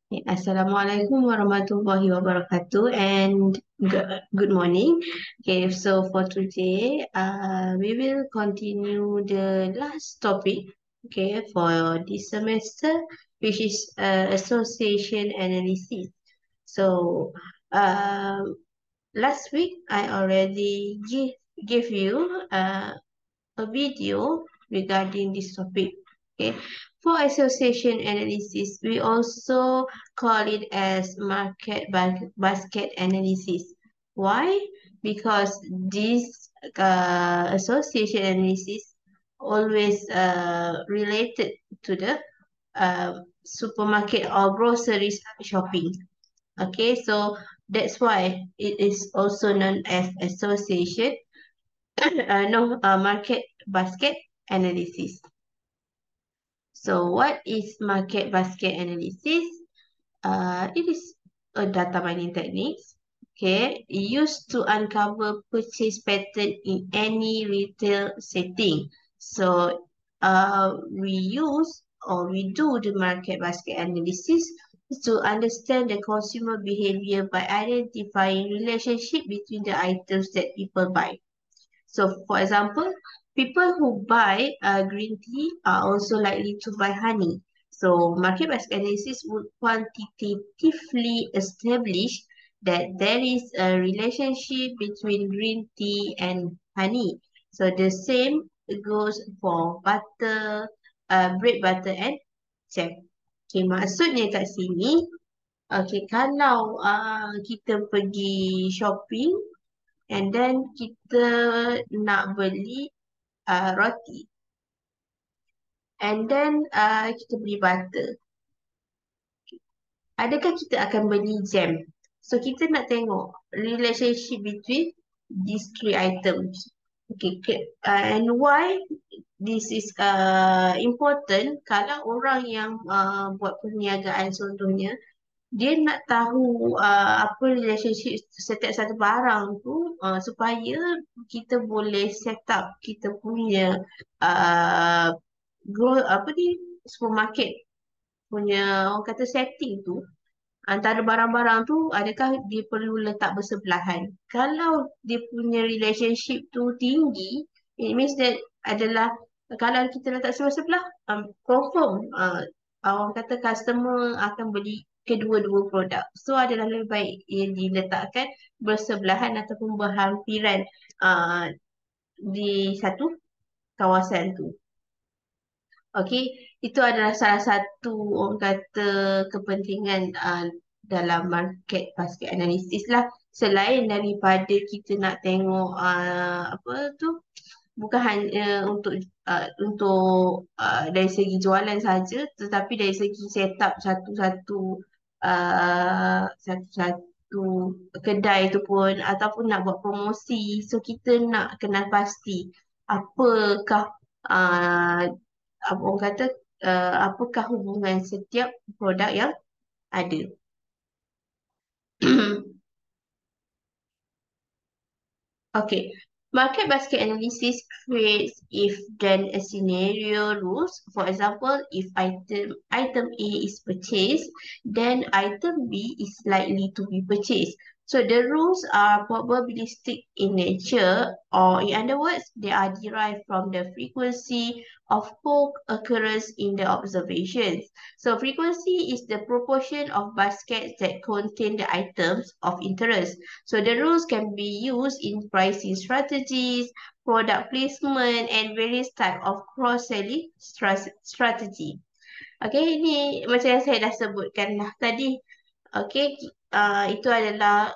Assalamualaikum warahmatullahi wabarakatuh and good morning. Okay, so for today, we will continue the last topic, okay, for this semester, which is association analysis. So, last week I already give you a video regarding this topic. Okay, for association analysis, we also call it as basket analysis. Why? Because this association analysis always related to the supermarket or groceries shopping. Okay, so that's why it is also known as association no, market basket analysis. So what is market basket analysis? It is a data mining techniques, okay, used to uncover purchase pattern in any retail setting. So we use or we do the market basket analysis to understand the consumer behavior by identifying relationship between the items that people buy. So, for example, people who buy green tea are also likely to buy honey. So, market basket analysis would quantitatively establish that there is a relationship between green tea and honey. So, the same goes for butter, bread butter and jam. Okay, maksudnya kat sini, okay, kalau kita pergi shopping and then kita nak beli roti and then kita beli butter. Adakah kita akan beli jam? So kita nak tengok relationship between these three items. Okay, and why this is important kalau orang yang buat perniagaan contohnya dia nak tahu apa relationship setiap satu barang tu supaya kita boleh set up kita punya uh, apa ni supermarket punya orang kata setting tu antara barang-barang tu adakah dia perlu letak bersebelahan. Kalau dia punya relationship tu tinggi, it means that adalah kalau kita letak sebelah-sebelah, confirm orang kata customer akan beli kedua-dua produk. So adalah lebih baik ia diletakkan bersebelahan ataupun berhampiran uh, di satu kawasan tu. Okey, itu adalah salah satu orang kata kepentingan dalam market basket analysis lah. Selain daripada kita nak tengok apa tu, bukan hanya untuk dari segi jualan saja, tetapi dari segi setup satu-satu kedai tu pun ataupun nak buat promosi. So kita nak kenal pasti apakah uh, apa orang kata apakah hubungan setiap produk yang ada. Okay, market basket analysis creates if then a scenario rules. For example, if item A is purchased, then item B is likely to be purchased. So the rules are probabilistic in nature, or in other words, they are derived from the frequency of co-occurrence in the observations. So frequency is the proportion of baskets that contain the items of interest. So the rules can be used in pricing strategies, product placement, and various type of cross-selling strategy. Okay, ini macam yang saya dah sebutkan lah tadi. Okay, itu adalah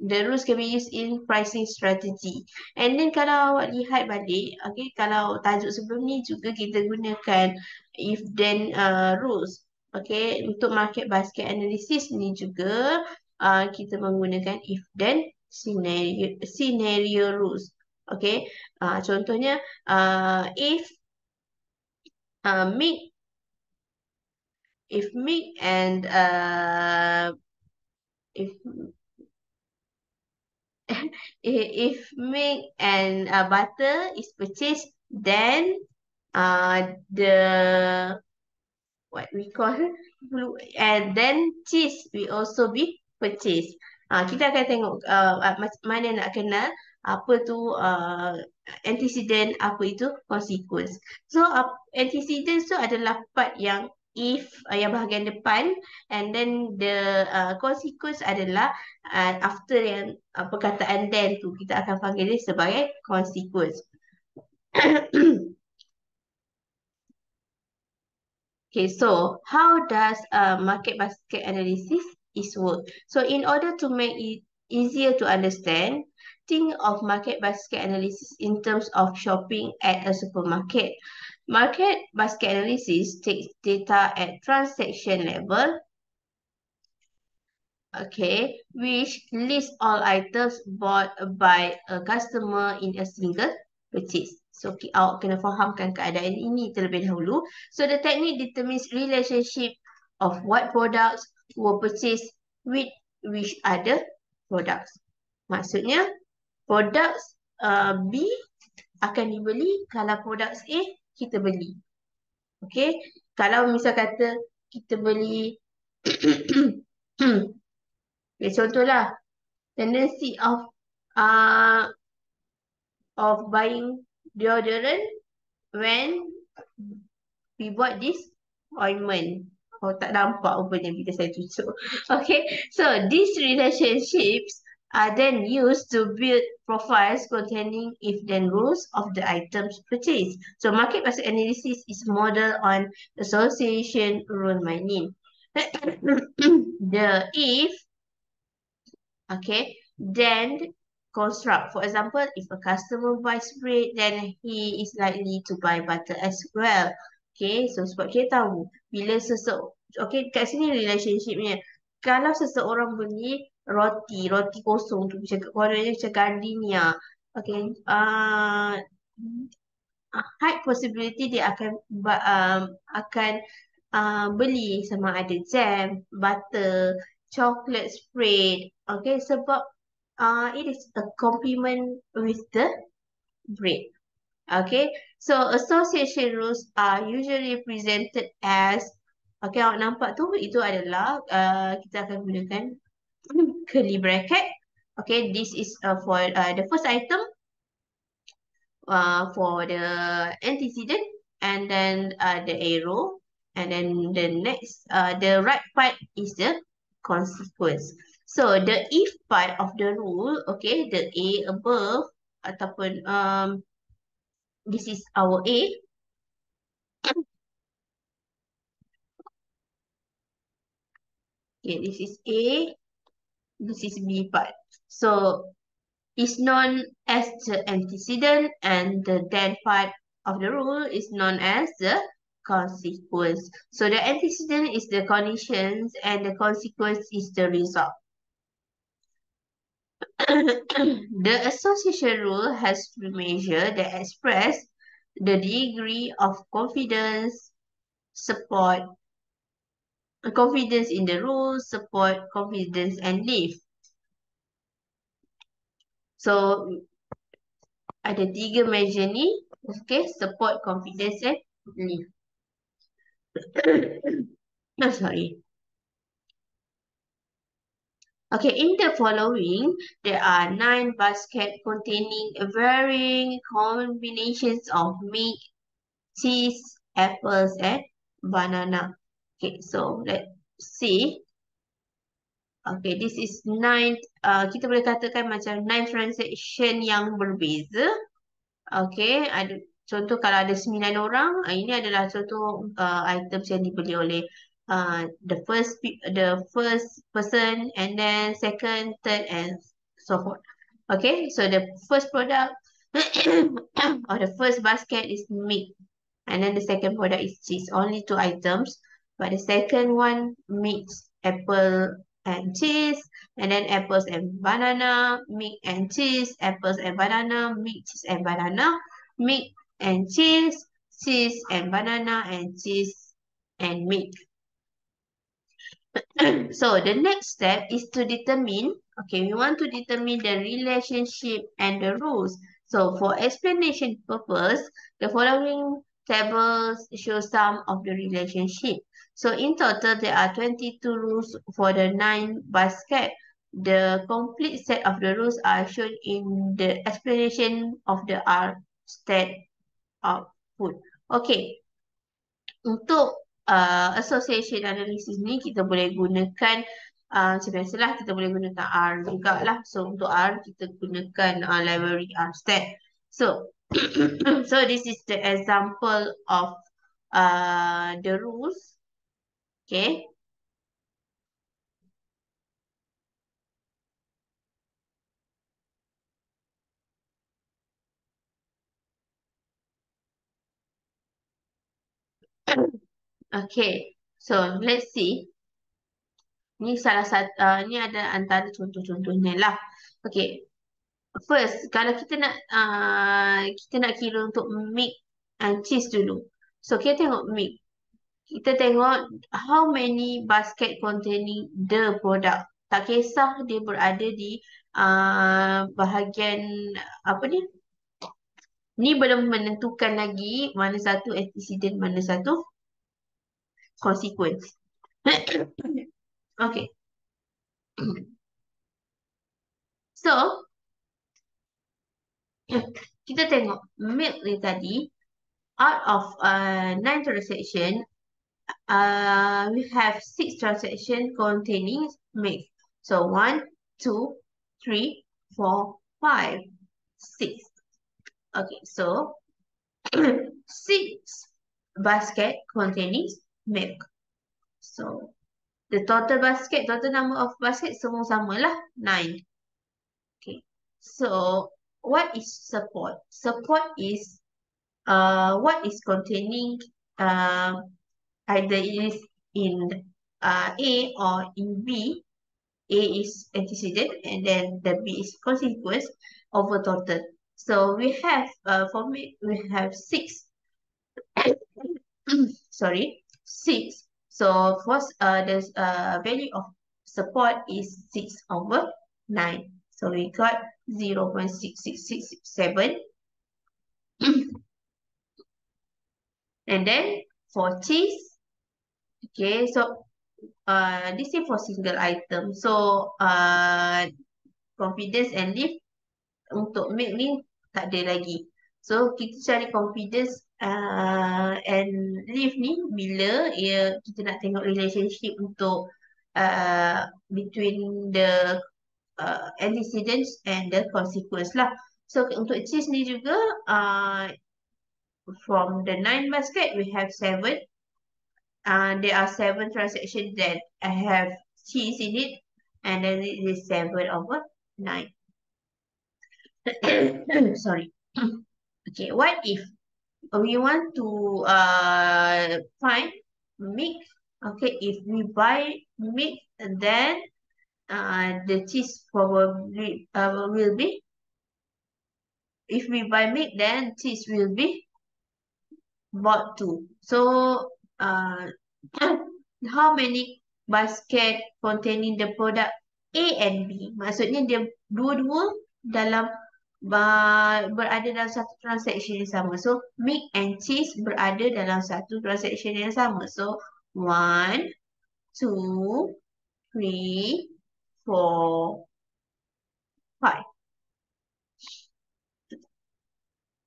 the rules can be used in pricing strategy. And then kalau awak lihat balik, okay, kalau tajuk sebelum ni juga kita gunakan if then rules. Okay, untuk market basket analysis ni juga kita menggunakan if then scenario rules. Okay, contohnya if milk if milk and if if milk and butter is purchased, then the what we call and then cheese will also be purchased. Kita akan tengok mana nak kenal apa tu antecedent, apa itu consequence. So antecedent tu adalah part yang if yang bahagian depan, and then the consequence adalah after yang perkataan then tu, kita akan panggil dia sebagai consequence. Okay, so how does market basket analysis is work? So in order to make it easier to understand, think of market basket analysis in terms of shopping at a supermarket. Market basket analysis takes data at transaction level, okay, which lists all items bought by a customer in a single purchase. So, awak kena fahamkan keadaan ini terlebih dahulu. So, the technique determines relationship of what products were purchased with which other products. Maksudnya, products B akan dibeli kalau products A kita beli. Okay, kalau misal kata kita beli contohlah, tendency of buying deodorant when we bought this ointment. Oh, tak nampak rupanya bila saya tunjuk. Okay, so these relationships are then used to build profiles containing if-then rules of the items purchased. So market basket analysis is modeled on association rule mining. The if, okay, then construct. For example, if a customer buys bread, then he is likely to buy butter as well. Okay, so sebab kita tahu bila okay, kat sini relationshipnya. Kalau seseorang beli roti kosong tu, warnanya macam gardenia, okay, high possibility dia akan beli sama ada jam, butter, chocolate spread, okay, sebab it is a complement with the bread. Okay, so association rules are usually presented as, okay, awak nampak tu, itu adalah kita akan gunakan curly bracket. Okay, this is for the first item, for the antecedent, and then the arrow, and then the next, the right part is the consequence. So the if part of the rule, okay, the A above ataupun this is our A. Okay, this is A, this is B part. So is known as the antecedent, and the then part of the rule is known as the consequence. So the antecedent is the conditions and the consequence is the result. The association rule has to measure that express the degree of confidence in the rule, support, confidence, and belief. So ada 3 measure ni, okay, support, confidence, and belief. No, sorry. Okay, in the following, there are 9 baskets containing varying combinations of meat, cheese, apples, and banana. Okay, so let's see. Okay, this is 9, kita boleh katakan macam 9 transaction yang berbeza. Okay, ada contoh kalau ada 9 orang, ini adalah contoh items yang dibeli oleh the first person, and then second, third, and so forth. Okay, so the first product or the first basket is meat, and then the second product is cheese. Only 2 items, but the second one meats, apple and cheese, and then apples and banana, meat and cheese, apples and banana, meat, cheese and banana, meat and cheese, cheese and banana, and cheese and meat. So the next step is to determine, okay, we want to determine the relationship and the rules. So for explanation purpose, the following tables show some of the relationship. So in total, there are 22 rules for the 9 basket. The complete set of the rules are shown in the explanation of the R stat output. Okay, untuk association analysis ni kita boleh gunakan macam biasalah kita boleh gunakan R jugalah. So untuk R kita gunakan library RStat. So so this is the example of the rules. Okay. Okay. So let's see. Ni salah satu ni ada antara contoh-contohnya lah. Okay. First, kalau kita nak kira untuk make and cheese dulu. So kita tengok make. Kita tengok how many basket containing the product. Tak kisah dia berada di bahagian apa ni? Ni belum menentukan lagi mana satu antecedent, mana satu consequence. Okay. So, kita tengok milk ni tadi, out of 9 transaction, we have 6 transaction containing milk. So 1, 2, 3, 4, 5, 6. Okay, so 6 basket containing milk. So the total basket, total number of basket semua sama lah 9. Okay, so what is support? Support is what is containing either it is in A or in B. A is antecedent and then the B is consequence over total. So we have for me we have 6. Sorry, 6. So first the value of support is 6 over 9. So we got 0.6667. And then for cheese, okay, so this is for single item. So confidence and lift untuk milk ni tak ada lagi. So kita cari confidence and lift ni bila kita nak tengok relationship untuk between the antecedents and the consequence lah. So untuk cheese ni juga from the 9 basket we have 7. There are 7 transactions that have cheese in it, and then it is 7 over 9. Sorry. Okay, what if we want to find milk? Okay, if we buy milk, then the cheese probably will be. If we buy milk, then cheese will be bought too. So, how many basket containing the product A and B? Maksudnya dia dua-dua dalam berada dalam satu transaction yang sama. So, milk and cheese berada dalam satu transaction yang sama. So, 1, 2, 3, 4, 5.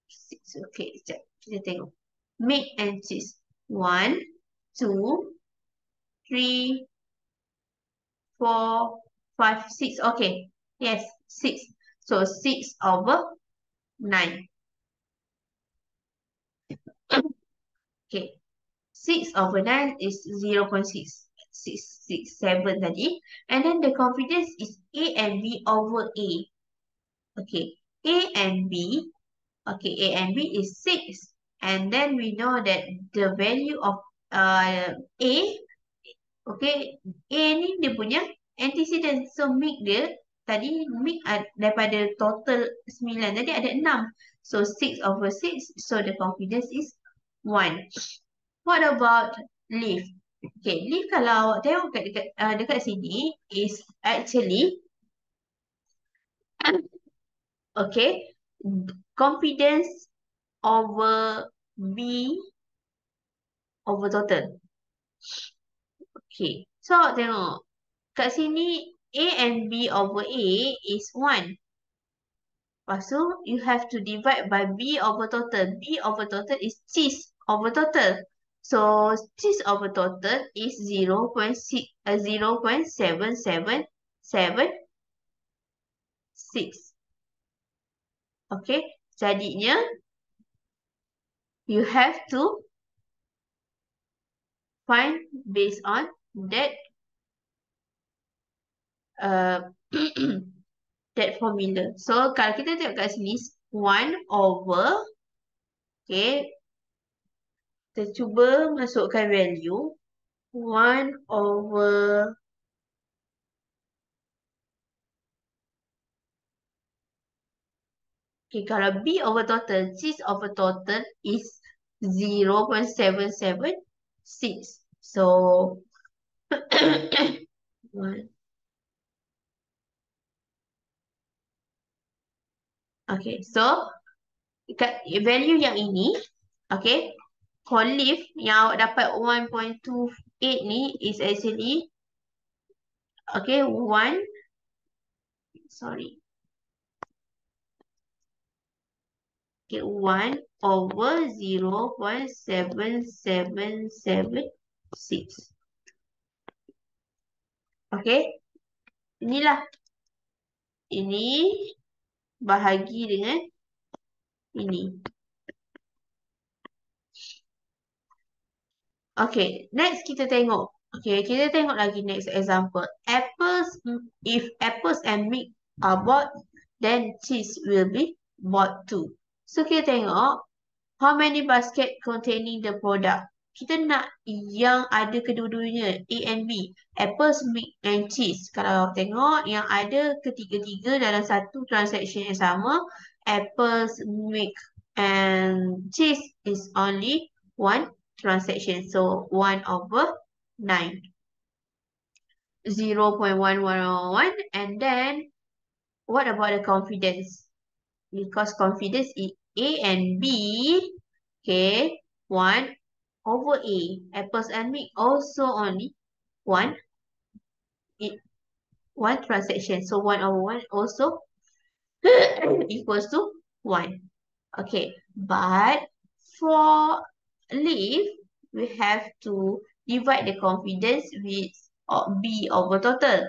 6. Okay, sekejap. Kita tengok. Milk and cheese. 1, 2, 3, 4, 5, 6. Okay. Yes, 6. So 6 over 9. Okay. 6 over 9 is 0.667 tadi. And then the confidence is A and B over A. Okay. A and B. Okay, A and B is 6. And then we know that the value of A, okay, A ni dia punya antecedent. So, make dia, tadi make daripada total 9, tadi ada 6. So, 6 over 6, so the confidence is 1. What about leaf? Okay, leaf kalau awak tengok dekat sini is actually, okay, confidence over B over total. Okay. So, tengok. Kat sini, A and B over A is 1. Lepas tu, you have to divide by B over total. B over total is cheese over total. So, cheese over total is 0.6, 0.7776. Okay. Jadinya, you have to find based on that uh, that formula. So, kalau kita tengok kat sini, 1 over, okay, kita cuba masukkan value, 1 over, okay, kalau B over total, cheese over total is 0.776. So, 1. Okay, so, kat value yang ini, okay, for leaf yang awak dapat 1.28 ni is actually, okay, 1, sorry, okay, 1 over 0.7776. Okay, inilah. Ini bahagi dengan ini. Okay, next kita tengok. Okay, kita tengok lagi next example. If apples and milk are bought, then cheese will be bought too. So, kita tengok how many basket containing the product. Kita nak yang ada kedua-duanya, A and B. Apples, milk and cheese. Kalau tengok yang ada ketiga-tiga dalam satu transaction yang sama, apples, milk and cheese is only one transaction. So, 1 over 9. 0.1111. And then, what about the confidence? Because confidence is A and B. Okay, 1 over A. Apples and milk also only 1. One transaction. So, 1 over 1 also equals to 1. Okay, but for leaf, we have to divide the confidence with B over total.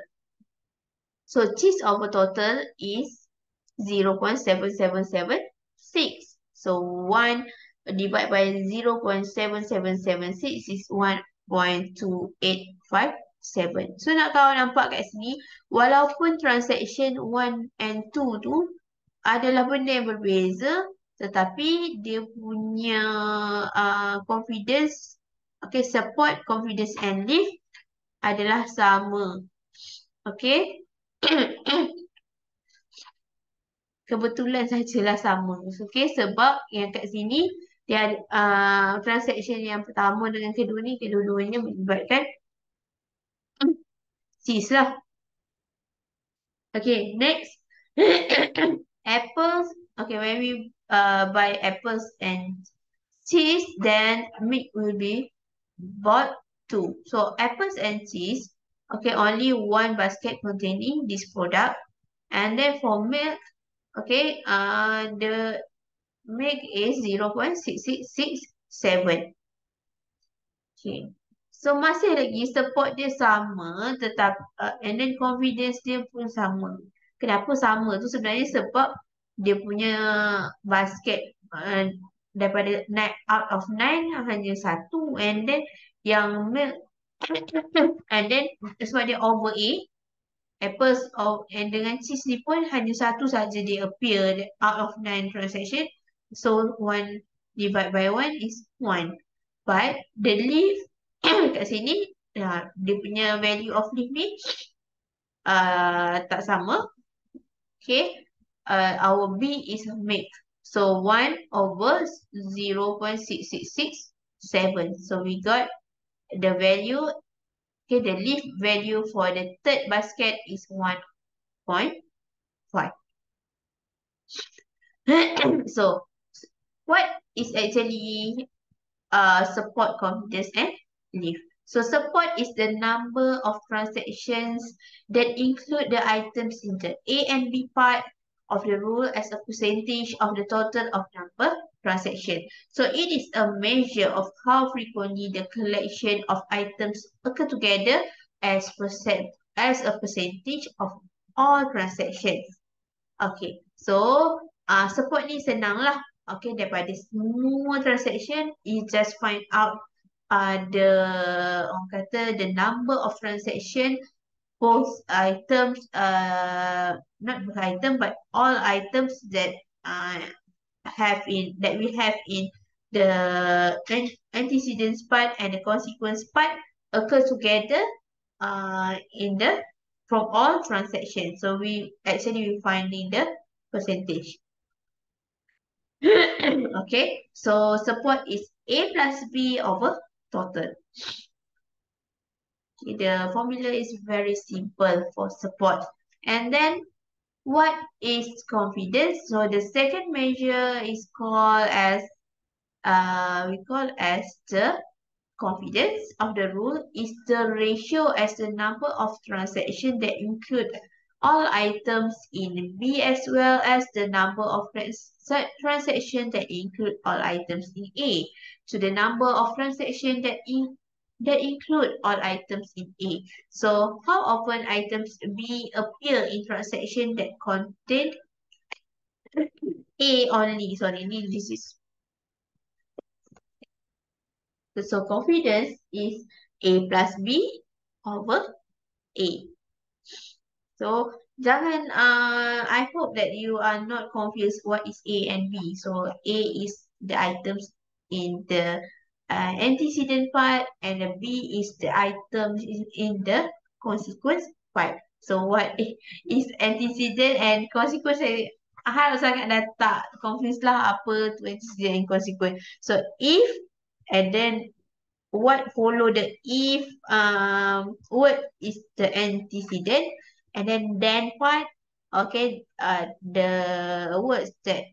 So, cheese over total is 0.7776. So, 1 divided by 0.7776 is 1.2857. So, nak kau nampak kat sini, walaupun transaction 1 and 2 tu adalah benda yang berbeza, tetapi dia punya confidence, okay, support, confidence and leaf adalah sama. Okay. Kebetulan sajalah sama. Okay, sebab yang kat sini dia transaction yang pertama dengan kedua ni, kedua-duanya melibatkan cheese lah. Okay, next. Apples. Okay, when we buy apples and cheese, then milk will be bought too. So, apples and cheese, okay, only one basket containing this product. And then for milk, okay, the milk is 0.6667. Okay. So, masih lagi support dia sama, tetap and then confidence dia pun sama. Kenapa sama tu? Sebenarnya sebab dia punya basket daripada 9 out of 9 hanya satu, and then yang milk and then sebab dia over A, apples and dengan cheese ni pun hanya satu saja dia appear out of 9 transaction. So 1 divided by 1 is 1. But the leaf kat sini dia punya value of leaf ni tak sama. Okay. Our B is milk. So 1 over 0.6667. So we got the value. Okay, the leaf value for the third basket is 1.5. So, what is actually support, confidence, and leave. So support is the number of transactions that include the items in the A and B part of the rule as a percentage of the total of number transaction. So it is a measure of how frequently the collection of items occur together as a percentage of all transactions. Okay, so support ni senang lah. Okay, daripada semua transaction, you just find out orang kata the number of transaction, both items, not both item, but all items that we have in the antecedents part and the consequence part occur together in the from all transactions. So we finding the percentage. Okay, so support is A plus B over total. Okay, the formula is very simple for support. And then what is confidence? So the second measure is called as the confidence of the rule is the ratio as the number of transactions that include all items in B as well as the number of transactions that include all items in A to the number of transactions that include all items in A. So how often items B appear in transaction that contain A only? Sorry, this is so confidence is A plus B over A. So jangan I hope that you are not confused what is A and B. So A is the items in the antecedent part and the B is the items in the consequence part. So what is antecedent and consequence? Harap sangat dah tak confused lah apa tu antecedent and consequence. So if and then what follow the if word is the antecedent and then part, okay, the words that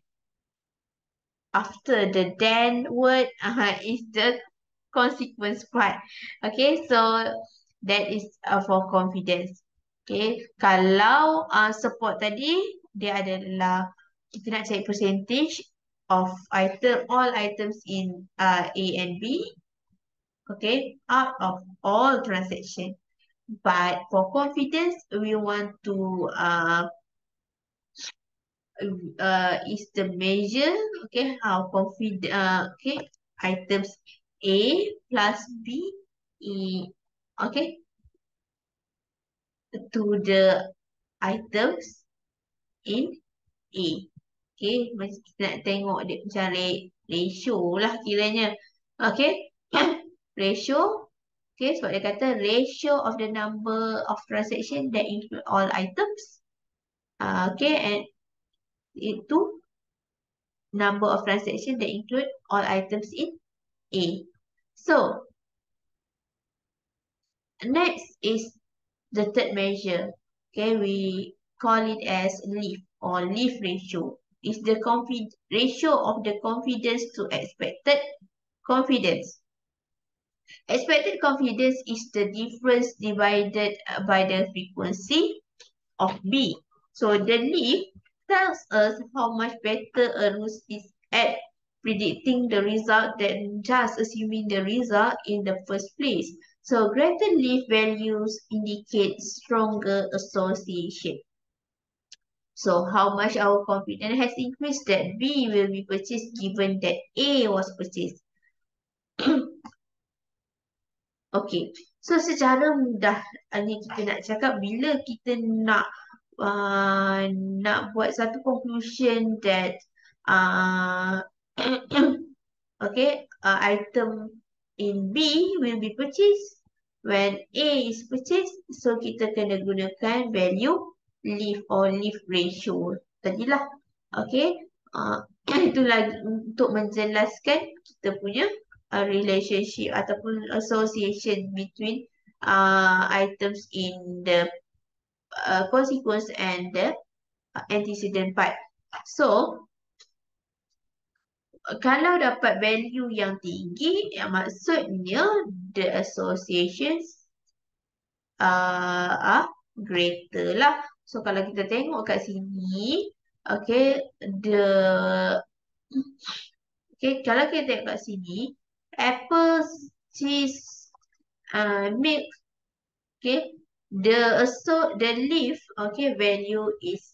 after the then word is the consequence part. Okay, so that is for confidence. Okay, kalau support tadi dia adalah kita nak cari percentage of all items in A and B, okay, out of all transactions. But for confidence, we want to is the measure, okay, how confident, okay, items A plus B, E, okay, to the items in A. Okay, macam kita nak tengok dia macam ratio lah kiranya. Okay, ratio. Okay, sebab dia kata ratio of the number of transaction that include all items. Okay, and itu number of transaction that include all items in A. So, next is the third measure. Okay, we call it as leaf or leaf ratio. It's the ratio of the confidence to expected confidence. Expected confidence is the difference divided by the frequency of B. So the leaf tells us how much better a rule is at predicting the result than just assuming the result in the first place. So greater leaf values indicate stronger association. So how much our confidence has increased that B will be purchased given that A was purchased. Okay, so secara mudah ni kita nak cakap bila kita nak buat satu conclusion that okay, item in B will be purchased when A is purchased, so kita kena gunakan value leaf or leaf ratio tadilah. Okay, itu lagi untuk menjelaskan kita punya relationship ataupun association between items in the consequence and the antecedent part. So, Kalau dapat value yang tinggi, yang maksudnya the associations are greater lah. So kalau kita tengok kat sini, okay, kalau kita tengok kat sini, apples, cheese, milk, okay, the leaf, okay, value is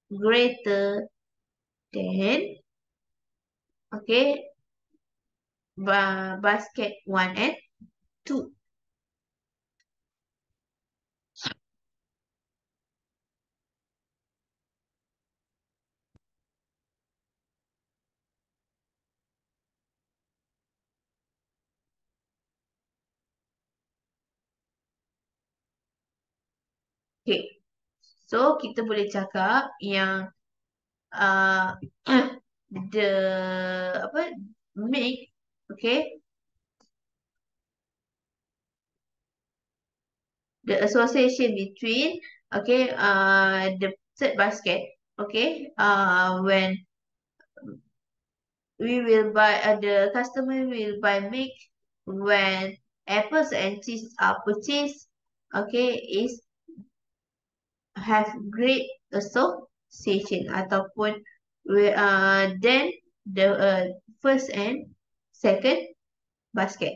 greater than, okay, basket 1 and 2. Okay, so kita boleh cakap yang uh, the apa make, okay, the association between, okay, the third basket, okay, when we will buy, the customer will buy milk when apples and cheese are purchased, okay, is have great association ataupun then the first and second basket.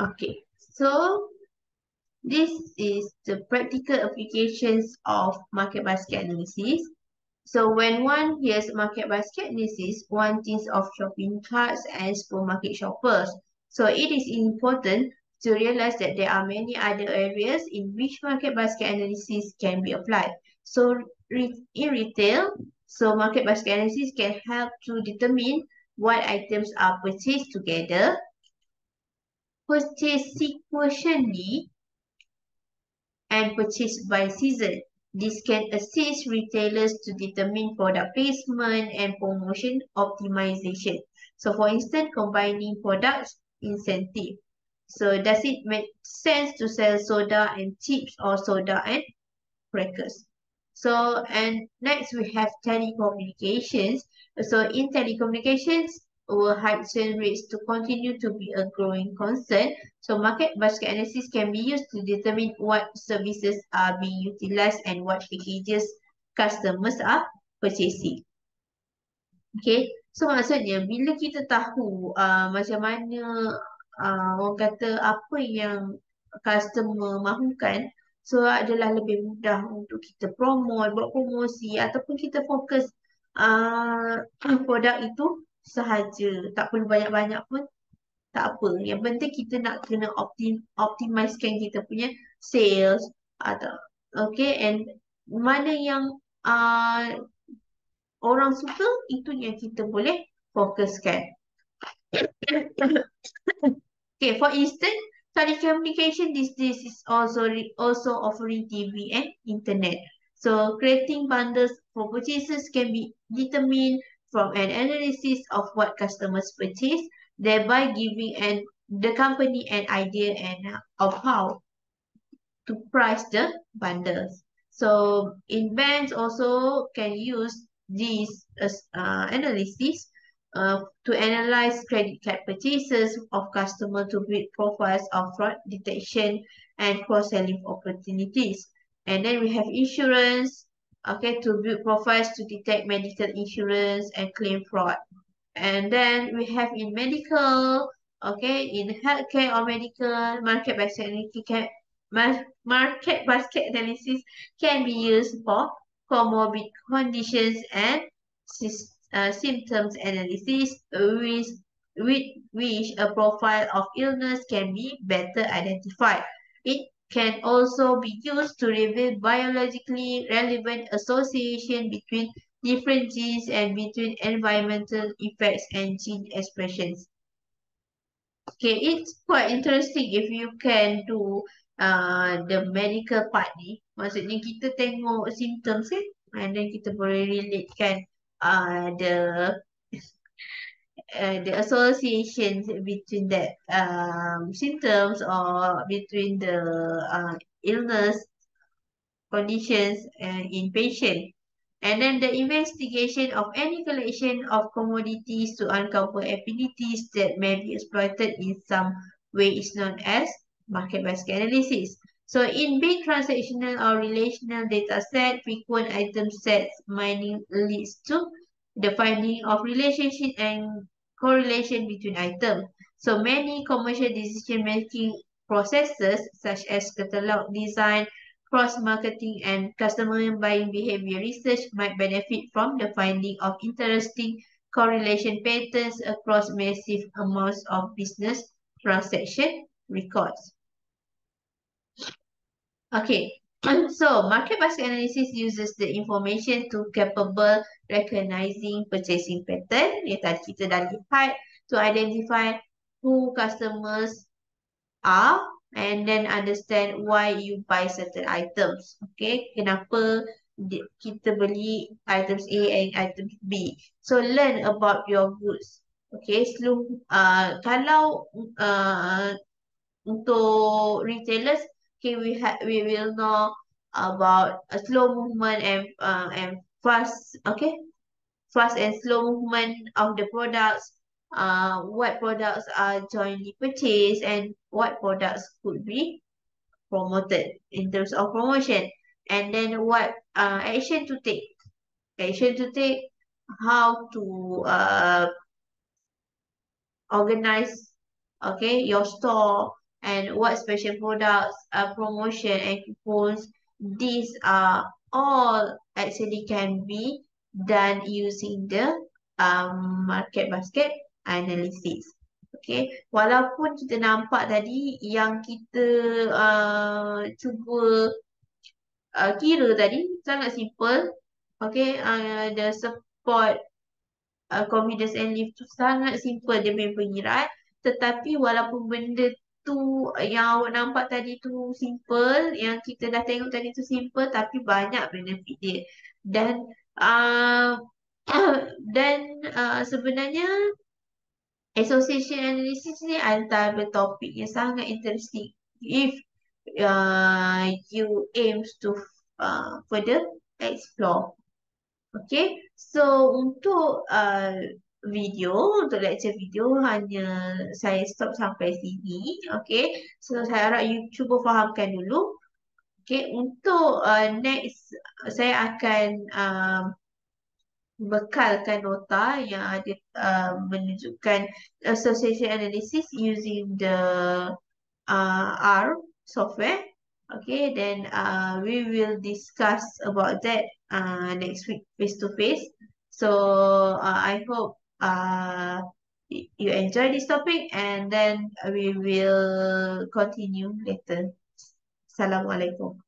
Okay, so this is the practical applications of market basket analysis. So when one hears market basket analysis, one thinks of shopping carts and supermarket shoppers. So it is important to realize that there are many other areas in which market basket analysis can be applied. So in retail, so market basket analysis can help to determine what items are purchased together, purchased sequentially, and purchased by season. This can assist retailers to determine product placement and promotion optimization. So for instance, combining products incentive. So does it make sense to sell soda and chips or soda and crackers? So, and next we have telecommunications. So in telecommunications, our heightened rates to continue to be a growing concern. So market basket analysis can be used to determine what services are being utilized and what packages customers are purchasing. Okay, so maksudnya bila kita tahu macam mana orang kata apa yang customer mahukan, so adalah lebih mudah untuk kita promote, buat promosi ataupun kita fokus produk itu sahaja. Tak perlu banyak-banyak pun tak apa. Yang penting kita nak kena optimizekan kita punya sales atau okay, and mana yang orang suka, itu yang kita boleh fokuskan. Okay, for instance, telecommunication these days is also offering TV and internet. So creating bundles for purchases can be determined from an analysis of what customers purchase, thereby giving the company an idea of how to price the bundles. So in banks also can use these analysis to analyze credit card purchases of customer to build profiles of fraud detection and cross-selling opportunities. And then we have insurance, okay, to build profiles to detect medical insurance and claim fraud. And then we have in medical, okay, in healthcare or medical, market basket analysis can be used for comorbid conditions and symptoms analysis, with which a profile of illness can be better identified. It can also be used to reveal biologically relevant association between different genes and between environmental effects and gene expressions. Okay, it's quite interesting if you can do the medical part ni. Maksudnya kita tengok symptoms kan, and then kita boleh relatekan the associations between that symptoms or between the illness conditions in patient. And then the investigation of any collection of commodities to uncover abilities that may be exploited in some way is known as market basket analysis. So in big transactional or relational data set, frequent item sets mining leads to the finding of relationship and correlation between items. So many commercial decision-making processes such as catalog design, cross-marketing and customer buying behavior research might benefit from the finding of interesting correlation patterns across massive amounts of business transaction records. Okay, so market basket analysis uses the information to capable recognizing purchasing pattern yang tadi kita dah lihat, to identify who customers are and then understand why you buy certain items. Okay, kenapa kita beli items A and items B. So learn about your goods. Okay, kalau untuk retailers, okay, we will know about a slow movement and fast, okay, fast and slow movement of the products, what products are jointly purchased and what products could be promoted in terms of promotion, and then what action to take, how to organize, okay, your store, and what special products, promotion and coupons. These are all actually can be done using the market basket analysis. Okay, walaupun kita nampak tadi yang kita cuba kira tadi sangat simple. Okay, the support confidence and lift tu sangat simple dia punya pengiran, tetapi walaupun benda tu yang awak nampak tadi tu simple, yang kita dah tengok tadi tu simple, tapi banyak benefit dia. Dan uh, dan sebenarnya association analysis ni antara topik yang sangat interesting if you aims to further explore. Okay, so untuk untuk lecture video hanya saya stop sampai sini. Okay, so saya harap you cuba fahamkan dulu. Okay, untuk next saya akan bekalkan nota yang ada menunjukkan association analysis using the R software. Okay, then we will discuss about that next week face to face. So I hope you enjoy this topic, and then we will continue later. Assalamualaikum.